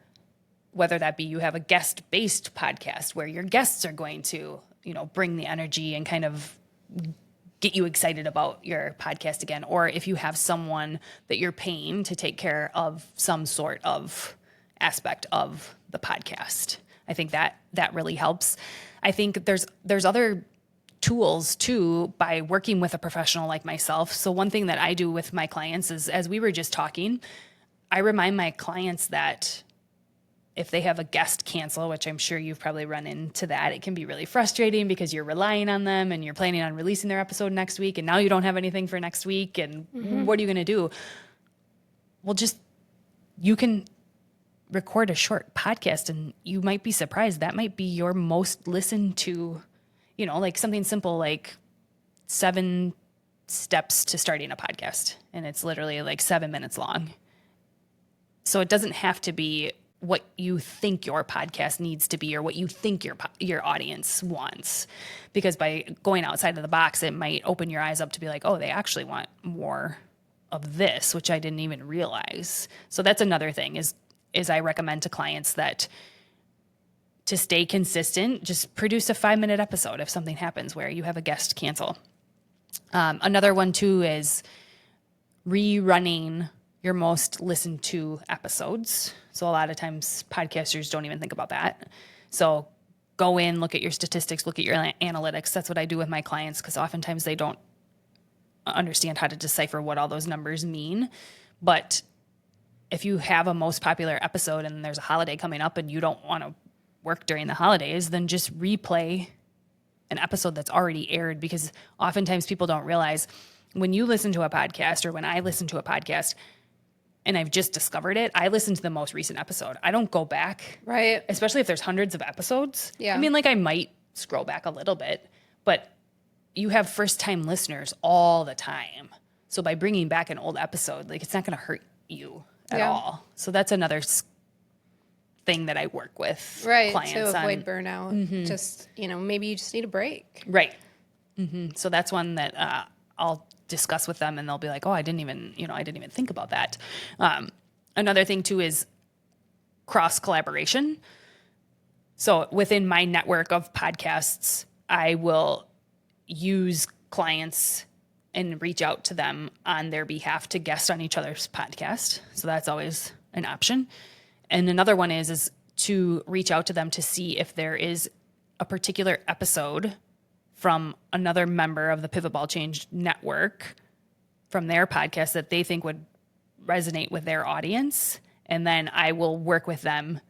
whether that be you have a guest-based podcast where your guests are going to, bring the energy and kind of get you excited about your podcast again, or if you have someone that you're paying to take care of some sort of aspect of the podcast. I think that really helps. I think there's other tools too by working with a professional like myself. So one thing that I do with my clients is, as we were just talking, I remind my clients that if they have a guest cancel, which I'm sure you've probably run into that, it can be really frustrating because you're relying on them and you're planning on releasing their episode next week, and now you don't have anything for next week, and what are you going to do? Well, you can record a short podcast, and you might be surprised. That might be your most listened to, like something simple like 7 steps to starting a podcast. And it's literally like 7 minutes long. So it doesn't have to be what you think your podcast needs to be or what you think your audience wants. Because by going outside of the box, it might open your eyes up to be like, oh, they actually want more of this, which I didn't even realize. So that's another thing is I recommend to clients that to stay consistent, just produce a 5-minute episode if something happens where you have a guest cancel. Another one too is rerunning your most listened to episodes. So a lot of times podcasters don't even think about that. So go in, look at your statistics, look at your analytics. That's what I do with my clients, because oftentimes they don't understand how to decipher what all those numbers mean. But if you have a most popular episode and there's a holiday coming up and you don't want to work during the holidays, then just replay an episode that's already aired, because oftentimes people don't realize when you listen to a podcast, or when I listen to a podcast and I've just discovered it, I listen to the most recent episode. I don't go back. Right. Especially if there's hundreds of episodes. Yeah. I mean, like I might scroll back a little bit, but you have first-time listeners all the time. So by bringing back an old episode, like it's not going to hurt you at all. So that's another thing that I work with clients to avoid on. burnout. Just, maybe you just need a break. Right. So that's one that I'll discuss with them, and they'll be like, oh, I didn't even think about that. Another thing too is cross collaboration. So within my network of podcasts, I will use clients and reach out to them on their behalf to guest on each other's podcast. So that's always an option. And another one is to reach out to them to see if there is a particular episode from another member of the Pivot Ball Change network from their podcast that they think would resonate with their audience. And then I will work with them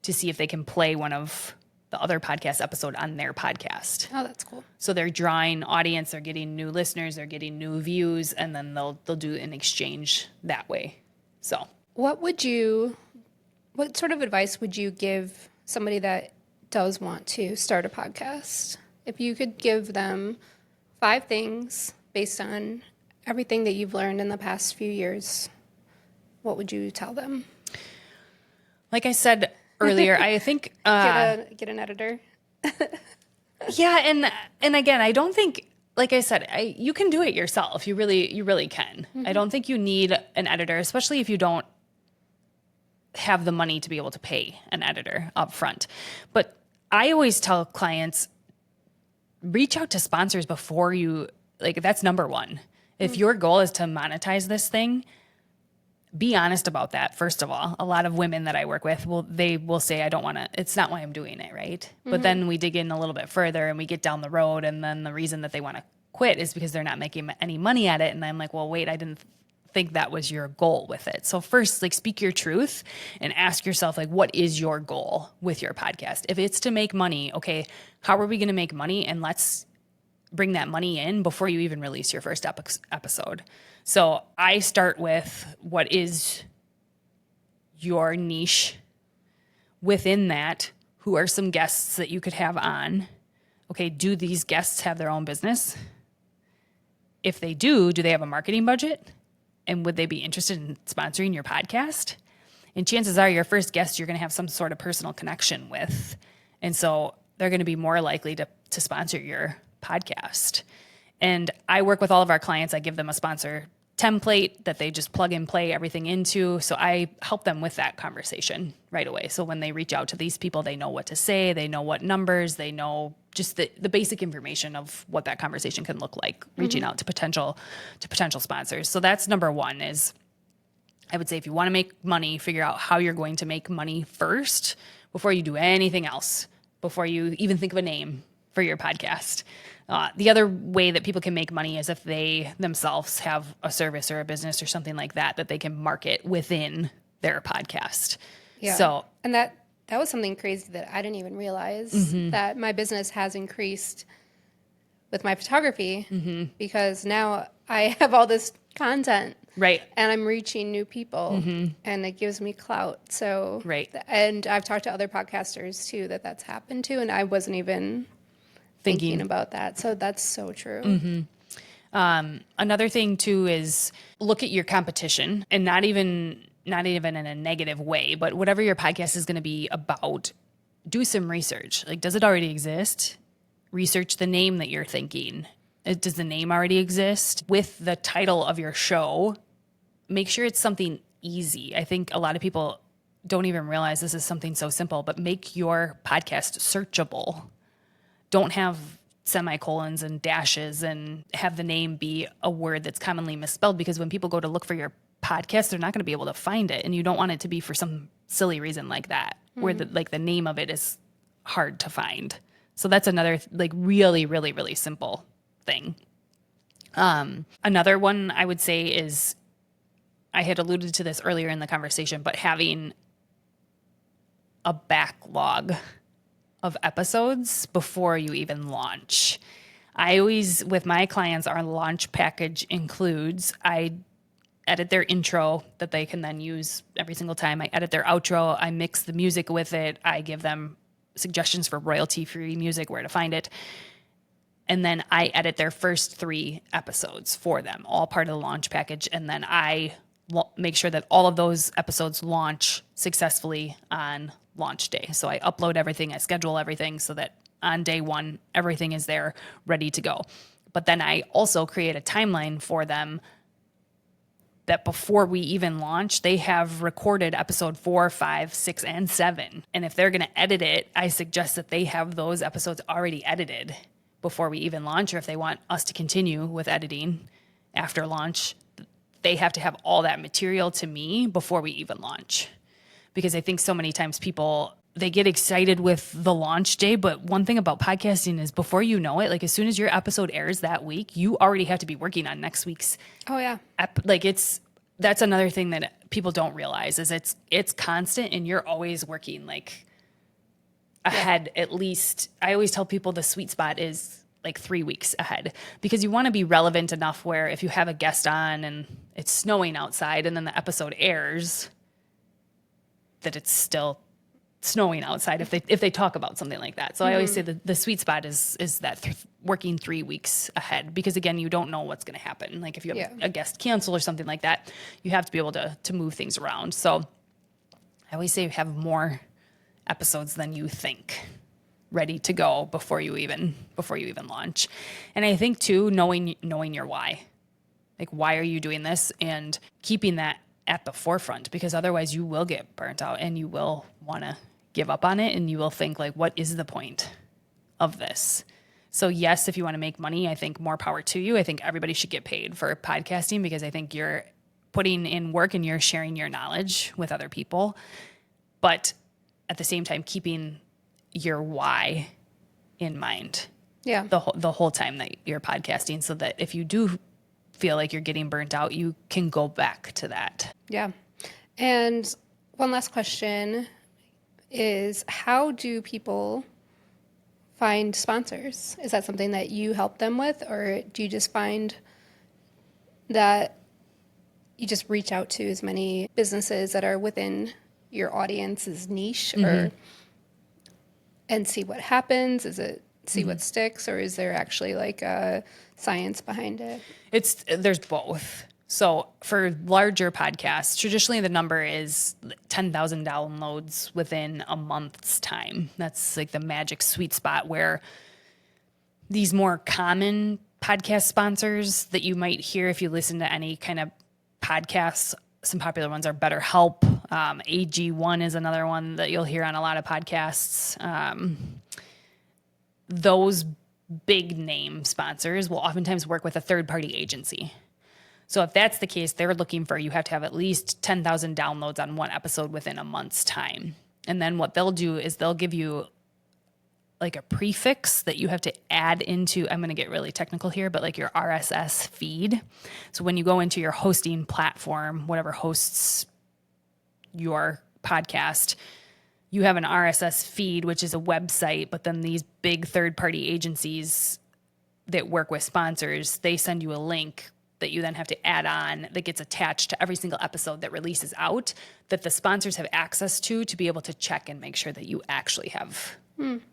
to see if they can play one of the other podcast episode on their podcast. Oh, that's cool. So they're drawing audience, they're getting new listeners, they're getting new views, and then they'll do an exchange that way. So what sort of advice would you give somebody that does want to start a podcast? If you could give them 5 things based on everything that you've learned in the past few years, what would you tell them? Like I said earlier, I think get an editor. Yeah, and again, I don't think, like I said, you can do it yourself. You really can. I don't think you need an editor, especially if you don't have the money to be able to pay an editor up front. But I always tell clients, reach out to sponsors before you, like, that's number one. If your goal is to monetize this thing, be honest about that. First of all, a lot of women that I work with they will say, I don't want to, it's not why I'm doing it. Right. But then we dig in a little bit further and we get down the road. And then the reason that they want to quit is because they're not making any money at it. And I'm like, well, wait, I didn't think that was your goal with it. So first, like, speak your truth and ask yourself, like, what is your goal with your podcast? If it's to make money, okay, how are we going to make money? And let's bring that money in before you even release your first episode. So I start with, what is your niche? Within that, who are some guests that you could have on? Okay, do these guests have their own business? if they do they have a marketing budget? And would they be interested in sponsoring your podcast? And chances are your first guest you're going to have some sort of personal connection with. And so they're going to be more likely to sponsor your podcast. And I work with all of our clients. I give them a sponsor template that they just plug and play everything into. So I help them with that conversation right away. So when they reach out to these people, they know what to say, they know what numbers, they know just the basic information of what that conversation can look like, reaching out to potential sponsors. So that's number one. Is I would say if you want to make money, figure out how you're going to make money first before you do anything else, before you even think of a name for your podcast. The other way that people can make money is if they themselves have a service or a business or something like that they can market within their podcast. Yeah. So, and that was something crazy that I didn't even realize, that my business has increased with my photography because now I have all this content. right. And I'm reaching new people, and it gives me clout. So, Right. And I've talked to other podcasters too that's happened to, and I wasn't even thinking about that. So that's so true. Another thing too is look at your competition, and not even in a negative way, but whatever your podcast is going to be about, do some research. Like, does it already exist? Research the name that you're thinking. Does the name already exist? With the title of your show, make sure it's something easy. I think a lot of people don't even realize this is something so simple, but make your podcast searchable. Don't have semicolons and dashes and have the name be a word that's commonly misspelled, because when people go to look for your podcast, they're not going to be able to find it. And you don't want it to be for some silly reason like that, where the name of it is hard to find. So that's another really, really, really simple thing. Another one I would say is, I had alluded to this earlier in the conversation, but having a backlog of episodes before you even launch. I always, with my clients, our launch package includes, I edit their intro that they can then use every single time. I edit their outro. I mix the music with it. I give them suggestions for royalty-free music, where to find it. And then I edit their first 3 episodes for them, all part of the launch package. And then I make sure that all of those episodes launch successfully on launch day. So I upload everything, I schedule everything so that on day 1, everything is there ready to go. But then I also create a timeline for them that before we even launch, they have recorded episode 4, 5, 6, and 7. And if they're going to edit it, I suggest that they have those episodes already edited before we even launch, or if they want us to continue with editing after launch, they have to have all that material to me before we even launch. Because I think so many times people, they get excited with the launch day, but one thing about podcasting is before you know it, as soon as your episode airs that week, you already have to be working on next week's. Oh yeah. That's another thing that people don't realize is it's constant, and you're always working ahead. At least I always tell people the sweet spot is 3 weeks ahead, because you want to be relevant enough where if you have a guest on and it's snowing outside and then the episode airs, that it's still snowing outside if they talk about something like that. So I always say the sweet spot is that working 3 weeks ahead, because again, you don't know what's going to happen. If you have a guest cancel or something like that, you have to be able to move things around. So I always say have more episodes than you think ready to go before you even launch. And I think too, knowing your why. Why are you doing this, and keeping that at the forefront, because otherwise you will get burnt out and you will want to give up on it, and you will think what is the point of this? So yes, if you want to make money, I think more power to you. I think everybody should get paid for podcasting, because I think you're putting in work and you're sharing your knowledge with other people. But at the same time, keeping your why in mind. Yeah. The whole time that you're podcasting, so that if you do feel like you're getting burnt out, you can go back to that. Yeah. And one last question is, how do people find sponsors? Is that something that you help them with, or do you just find that you just reach out to as many businesses that are within your audience's niche, or and see what happens? Is it see what sticks, or is there actually like a science behind it? There's both. So for larger podcasts, traditionally the number is 10,000 downloads within a month's time. That's like the magic sweet spot where these more common podcast sponsors that you might hear if you listen to any kind of podcasts, some popular ones are BetterHelp. AG1 is another one that you'll hear on a lot of podcasts. Those big name sponsors will oftentimes work with a third-party agency. So if that's the case, they're looking for you have to have at least 10,000 downloads on one episode within a month's time. And then what they'll do is they'll give you like a prefix that you have to add into, I'm going to get really technical here, but like your RSS feed. So when you go into your hosting platform, whatever hosts your podcast, you have an RSS feed, which is a website, but then these big third-party agencies that work with sponsors, they send you a link that you then have to add on that gets attached to every single episode that releases out that the sponsors have access to be able to check and make sure that you actually have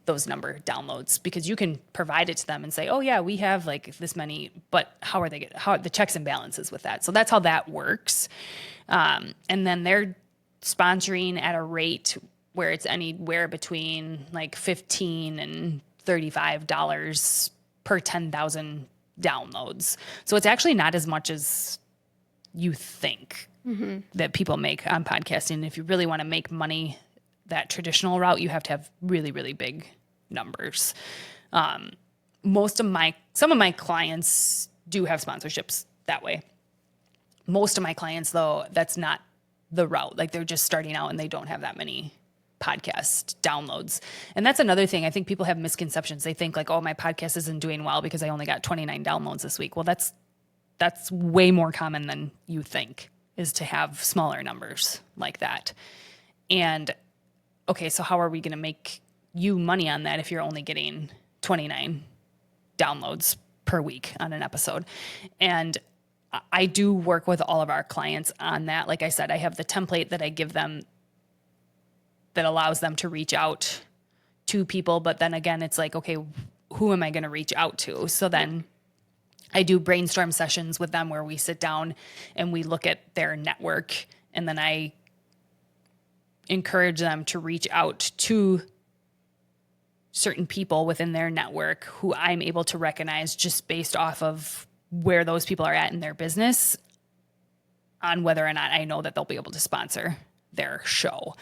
those number downloads, because you can provide it to them and say, oh yeah, we have like this many, but how are the checks and balances with that? So that's how that works. And then they're sponsoring at a rate where it's anywhere between like $15 and $35 per 10,000 downloads. So it's actually not as much as you think that people make on podcasting. If you really want to make money that traditional route, you have to have really, really big numbers. Some of my clients do have sponsorships that way. Most of my clients, though, that's not the route. Like they're just starting out and they don't have that many podcast downloads. And that's another thing. I think people have misconceptions. They think like, oh, my podcast isn't doing well because I only got 29 downloads this week. Well, that's way more common than you think, is to have smaller numbers like that. And okay, so how are we going to make you money on that if you're only getting 29 downloads per week on an episode? And I do work with all of our clients on that. Like I said, I have the template that I give them that allows them to reach out to people. But then again, it's like, okay, who am I going to reach out to? So then I do brainstorm sessions with them where we sit down and we look at their network, and then I encourage them to reach out to certain people within their network who I'm able to recognize just based off of where those people are at in their business on whether or not I know that they'll be able to sponsor their show.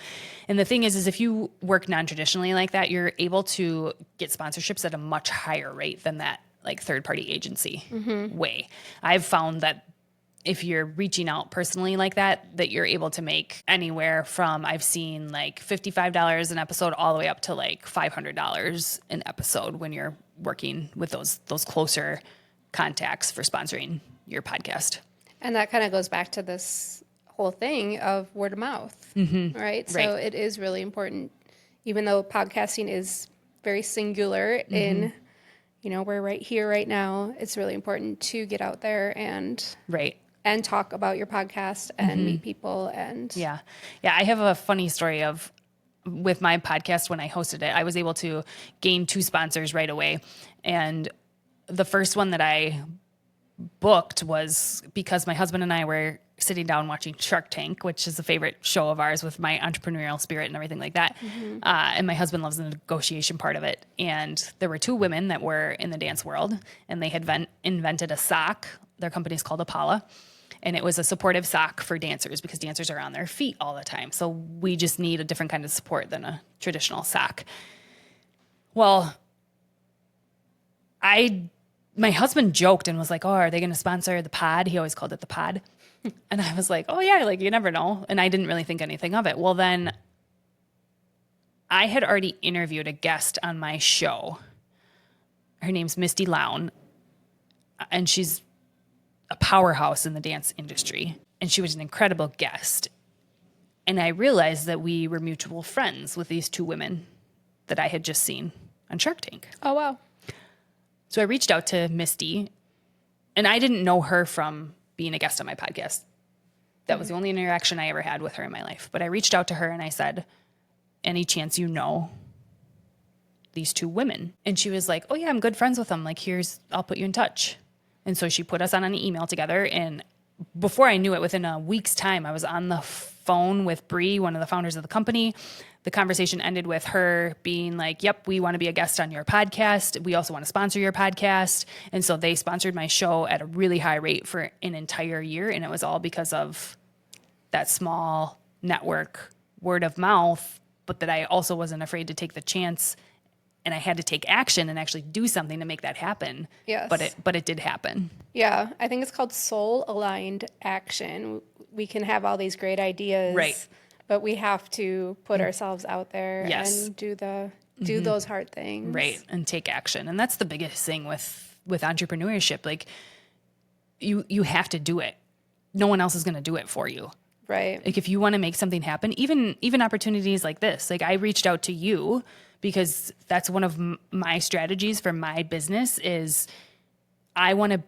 And the thing is if you work non-traditionally like that, you're able to get sponsorships at a much higher rate than that like third-party agency way. I've found that if you're reaching out personally like that, that you're able to make anywhere from, I've seen like $55 an episode all the way up to like $500 an episode when you're working with those closer contacts for sponsoring your podcast. And that kind of goes back to this whole thing of word of mouth, right? So it is really important, even though podcasting is very singular in, we're right here right now. It's really important to get out there and talk about your podcast and meet people. And yeah, I have a funny story with my podcast. When I hosted it, I was able to gain 2 sponsors right away. And the first one that I booked was because my husband and I were sitting down watching Shark Tank, which is a favorite show of ours with my entrepreneurial spirit and everything like that. And my husband loves the negotiation part of it. And there were 2 women that were in the dance world, and they had invented a sock. Their company is called Apala. And it was a supportive sock for dancers because dancers are on their feet all the time. So we just need a different kind of support than a traditional sock. Well, my husband joked and was like, oh, are they going to sponsor the pod? He always called it the pod. And I was like, oh yeah, like you never know. And I didn't really think anything of it. Well, then I had already interviewed a guest on my show. Her name's Misty Lown, and she's a powerhouse in the dance industry. And she was an incredible guest. And I realized that we were mutual friends with these 2 women that I had just seen on Shark Tank. oh, wow. So I reached out to Misty, and I didn't know her from being a guest on my podcast. That was the only interaction I ever had with her in my life. But I reached out to her and I said, any chance you know these two women. And she was like, oh yeah, I'm good friends with them. Like, I'll put you in touch. And so she put us on an email together. And before I knew it, within a week's time, I was on the phone with Bree, one of the founders of the company. The conversation ended with her being like, yep, we want to be a guest on your podcast. We also want to sponsor your podcast. And so they sponsored my show at a really high rate for an entire year. And it was all because of that small network, word of mouth, but that I also wasn't afraid to take the chance, and I had to take action and actually do something to make that happen. Yes. But it did happen. Yeah, I think it's called soul-aligned action. We can have all these great ideas, Right. but we have to put ourselves out there Yes. and do those hard things. Right. And take action. And that's the biggest thing with entrepreneurship. Like, you have to do it. No one else is going to do it for you. Right. Like, if you want to make something happen, even opportunities like this, like I reached out to you because that's one of my strategies for my business is I want to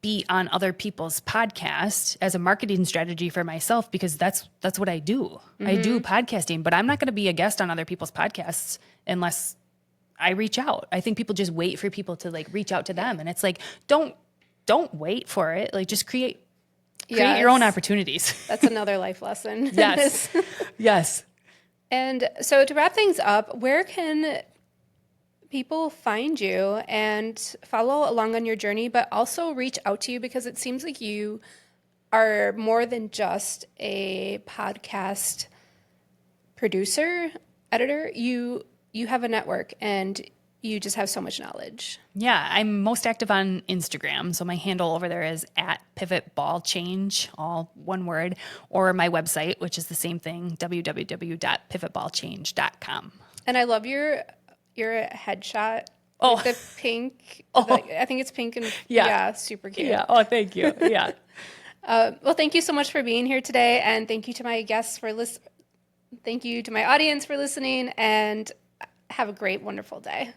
be on other people's podcasts as a marketing strategy for myself, because that's what I do. I do podcasting, but I'm not going to be a guest on other people's podcasts unless I reach out. I think people just wait for people to like reach out to them. And it's like, don't wait for it. Like, just create your own opportunities. That's another life lesson. Yes. Yes. And so to wrap things up, where can people find you and follow along on your journey, but also reach out to you? Because it seems like you are more than just a podcast producer, editor. You have a network and you just have so much knowledge. Yeah, I'm most active on Instagram. So my handle over there is @pivotballchange, all one word, or my website, which is the same thing, www.pivotballchange.com. And I love your headshot. Oh. With the pink. Oh. I think it's pink and Yeah. super cute. Yeah. Oh, thank you. Yeah. Well, thank you so much for being here today, and thank you to my guests for Thank you to my audience for listening, and have a great, wonderful day.